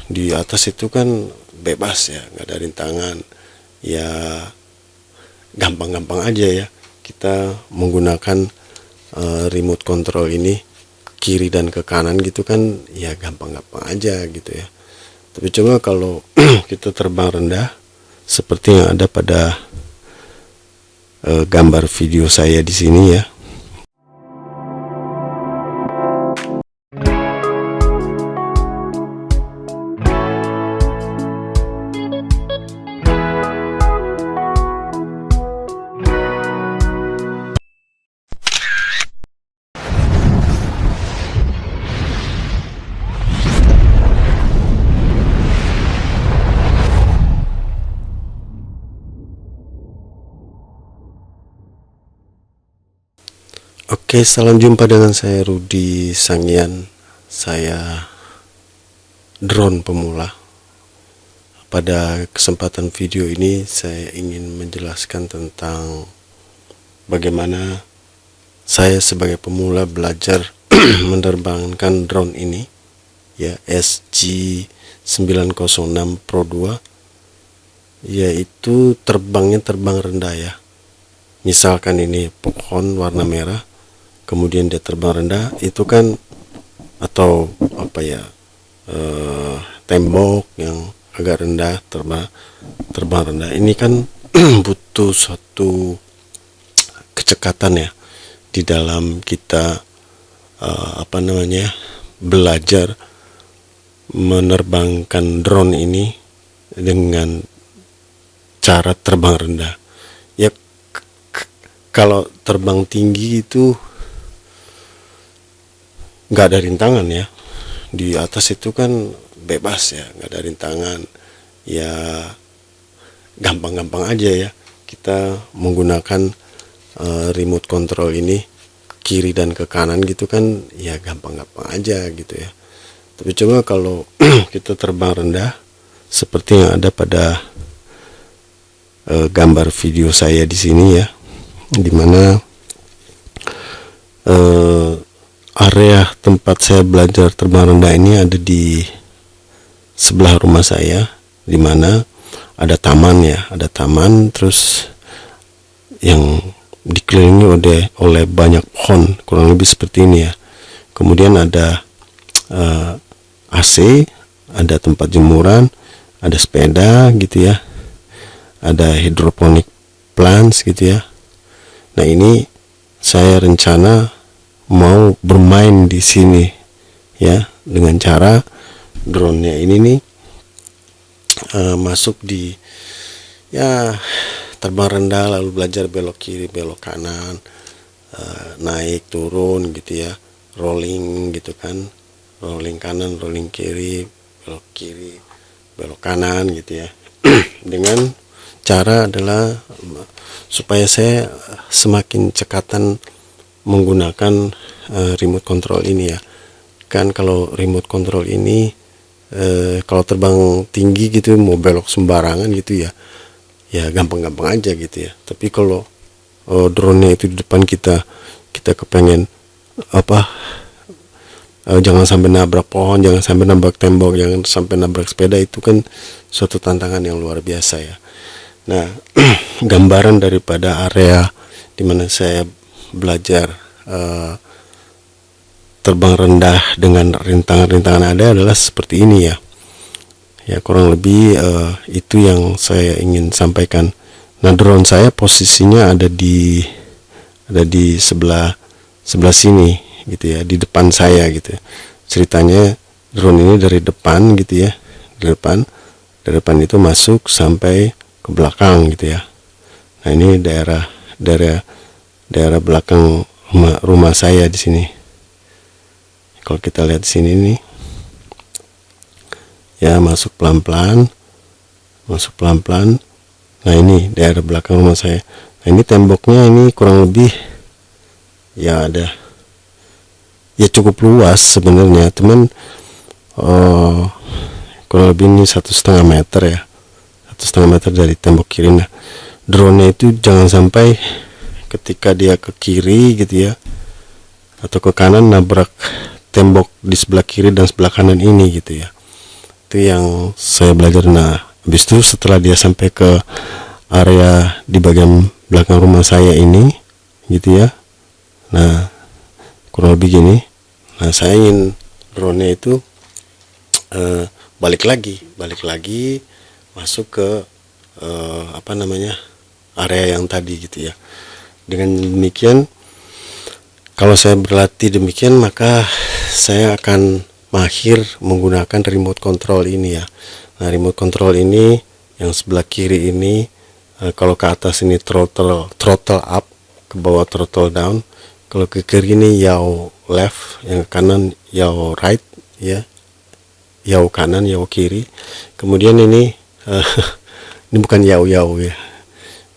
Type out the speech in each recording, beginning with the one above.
di atas itu kan bebas ya, nggak ada rintangan ya, gampang-gampang aja ya kita menggunakan remote control ini kiri dan ke kanan gitu kan ya, gampang-gampang aja gitu ya. Tapi coba kalau kita terbang rendah seperti yang ada pada gambar video saya di sini ya. Oke, salam jumpa dengan saya Rudi Sangyan. Saya drone pemula. Pada kesempatan video ini saya ingin menjelaskan tentang bagaimana saya sebagai pemula belajar menerbangkan drone ini ya, SG906 Pro 2, yaitu terbang rendah ya. Misalkan ini pohon warna merah, kemudian dia terbang rendah, itu kan atau apa ya, tembok yang agak rendah terbang rendah, ini kan butuh suatu kecekatan ya di dalam kita belajar menerbangkan drone ini dengan cara terbang rendah ya. Kalau terbang tinggi itu nggak ada rintangan ya, di atas itu kan bebas ya, nggak ada rintangan ya, gampang-gampang aja ya kita menggunakan remote control ini kiri dan ke kanan gitu kan ya, gampang-gampang aja gitu ya. Tapi coba kalau kita terbang rendah seperti yang ada pada gambar video saya di sini ya, dimana area tempat saya belajar terbang rendah ini ada di sebelah rumah saya, dimana ada taman ya, ada taman, terus yang dikelilingi oleh banyak pohon, kurang lebih seperti ini ya. Kemudian ada AC, ada tempat jemuran, ada sepeda gitu ya, ada hidroponik plants gitu ya. Nah, ini saya rencana mau bermain di sini ya, dengan cara drone-nya ini nih masuk di ya, terbang rendah lalu belajar belok kiri belok kanan, naik turun gitu ya, rolling gitu kan, rolling kanan rolling kiri belok kanan gitu ya. Dengan cara adalah supaya saya semakin cekatan menggunakan remote control ini ya. Kan kalau remote control ini kalau terbang tinggi gitu mau belok sembarangan gitu ya, ya gampang-gampang aja gitu ya. Tapi kalau drone-nya itu di depan kita kepengen jangan sampai nabrak pohon, jangan sampai nabrak tembok, jangan sampai nabrak sepeda, itu kan suatu tantangan yang luar biasa ya. Nah, gambaran daripada area dimana saya belajar terbang rendah dengan rintangan-rintangan adalah seperti ini ya. Ya, kurang lebih itu yang saya ingin sampaikan. Nah, drone saya posisinya ada di sebelah sini gitu ya, di depan saya gitu ya. Ceritanya drone ini dari depan gitu ya, dari depan itu masuk sampai ke belakang gitu ya. Nah, ini daerah belakang rumah saya di sini. Kalau kita lihat di sini nih ya, masuk pelan-pelan. Nah, ini daerah belakang rumah saya. Nah, ini temboknya ini kurang lebih ya ada ya, cukup luas sebenarnya, teman, kurang lebih ini 1,5 meter ya, 1,5 meter dari tembok kiri. Nah, drone-nya itu jangan sampai ketika dia ke kiri gitu ya atau ke kanan nabrak tembok di sebelah kiri dan sebelah kanan ini gitu ya. Itu yang saya belajar. Nah, habis itu setelah dia sampai ke area di bagian belakang rumah saya ini gitu ya, nah kurang lebih gini. Nah, saya ingin drone-nya itu balik lagi masuk ke area yang tadi gitu ya. Dengan demikian, kalau saya berlatih demikian, maka saya akan mahir menggunakan remote control ini ya. Nah, remote control ini yang sebelah kiri ini, kalau ke atas ini throttle up, ke bawah throttle down. Kalau ke kiri ini yaw left, yang kanan yaw right ya. Yaw kanan, yaw kiri. Kemudian ini ini bukan yaw ya.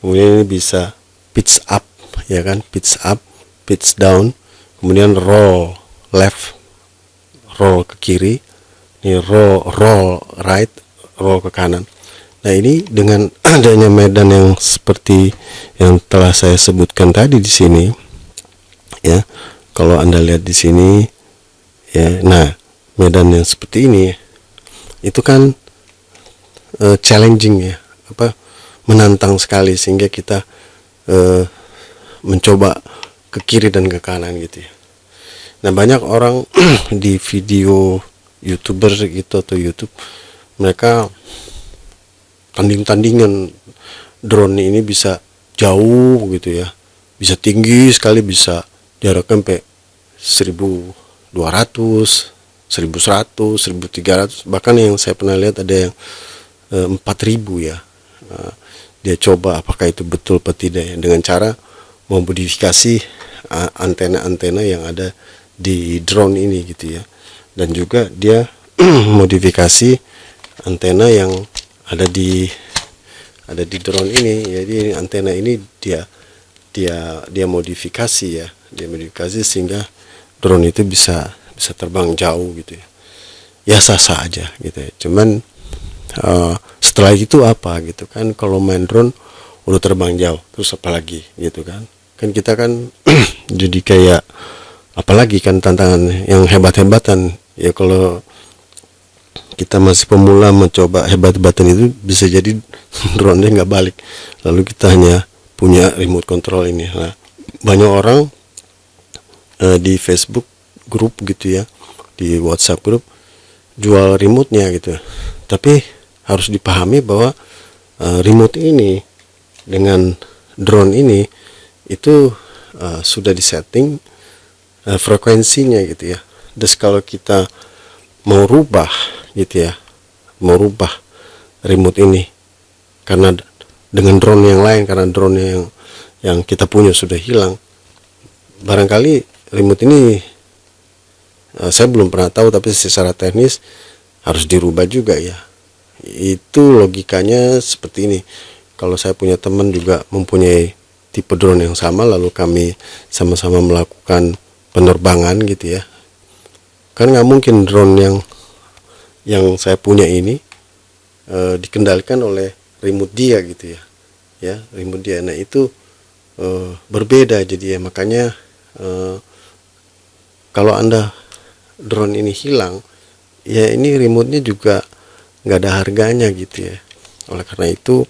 Kemudian ini bisa pitch up ya kan, pitch up, pitch down. Kemudian roll left, roll ke kiri. Ini roll right, roll ke kanan. Nah, ini dengan adanya medan yang seperti yang telah saya sebutkan tadi di sini ya. Kalau Anda lihat di sini ya, nah medan yang seperti ini itu kan challenging ya, menantang sekali, sehingga kita mencoba ke kiri dan ke kanan gitu ya. Nah, banyak orang di video YouTuber gitu atau YouTube, mereka tanding-tandingan drone ini bisa jauh gitu ya, bisa tinggi sekali, bisa jarak sampai 1200, 1100, 1300, bahkan yang saya pernah lihat ada yang 4000 ya. Dia coba apakah itu betul atau tidak ya, dengan cara memodifikasi antena-antena yang ada di drone ini gitu ya. Dan juga dia modifikasi antena yang ada di drone ini. Jadi antena ini dia modifikasi ya, dia modifikasi sehingga drone itu bisa terbang jauh gitu ya. Ya sah-sah aja gitu ya. Cuman setelah itu apa gitu kan, kalau main drone udah terbang jauh, terus apa lagi gitu kan kita kan jadi kayak apalagi kan tantangan yang hebat-hebatan ya. Kalau kita masih pemula mencoba hebat-hebatan itu, bisa jadi drone-nya nggak balik, lalu kita hanya punya remote control ini. Nah, banyak orang di Facebook grup gitu ya, di WhatsApp grup, jual remote-nya gitu. Tapi harus dipahami bahwa remote ini dengan drone ini itu sudah disetting frekuensinya gitu ya. Terus kalau kita mau rubah gitu ya, mau rubah remote ini karena dengan drone yang lain, karena drone yang kita punya sudah hilang, barangkali remote ini saya belum pernah tahu, tapi secara teknis harus dirubah juga ya. Itu logikanya seperti ini. Kalau saya punya teman juga mempunyai tipe drone yang sama, lalu kami sama-sama melakukan penerbangan gitu ya, kan nggak mungkin drone yang saya punya ini dikendalikan oleh remote dia gitu ya, remote dia. Nah, itu berbeda jadi ya. Makanya kalau Anda drone ini hilang ya, ini remote-nya juga nggak ada harganya gitu ya. Oleh karena itu,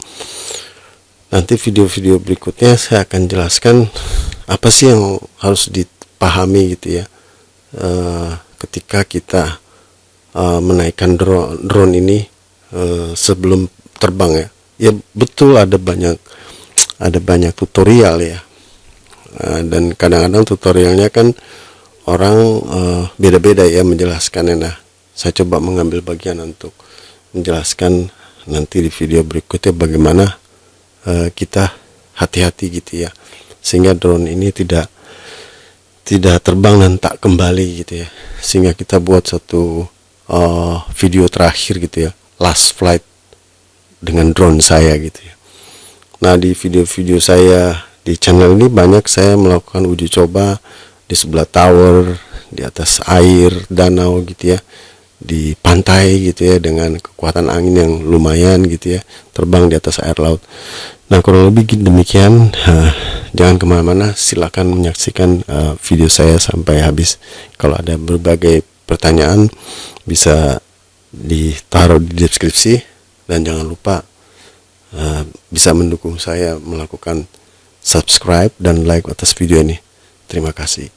nanti video-video berikutnya saya akan jelaskan apa sih yang harus dipahami gitu ya ketika kita menaikkan drone ini sebelum terbang ya. Ya betul, ada banyak tutorial ya, dan kadang-kadang tutorialnya kan orang beda-beda ya menjelaskannya. Nah, saya coba mengambil bagian untuk menjelaskan nanti di video berikutnya bagaimana kita hati-hati gitu ya, sehingga drone ini tidak terbang dan tak kembali gitu ya. Sehingga kita buat satu video terakhir gitu ya, last flight dengan drone saya gitu ya. Nah, di video-video saya di channel ini banyak saya melakukan uji coba di sebelah tower, di atas air, danau gitu ya, di pantai gitu ya, dengan kekuatan angin yang lumayan gitu ya, terbang di atas air laut. Nah, kurang lebih demikian. Jangan kemana-mana, silakan menyaksikan video saya sampai habis. Kalau ada berbagai pertanyaan bisa ditaruh di deskripsi, dan jangan lupa bisa mendukung saya melakukan subscribe dan like atas video ini. Terima kasih.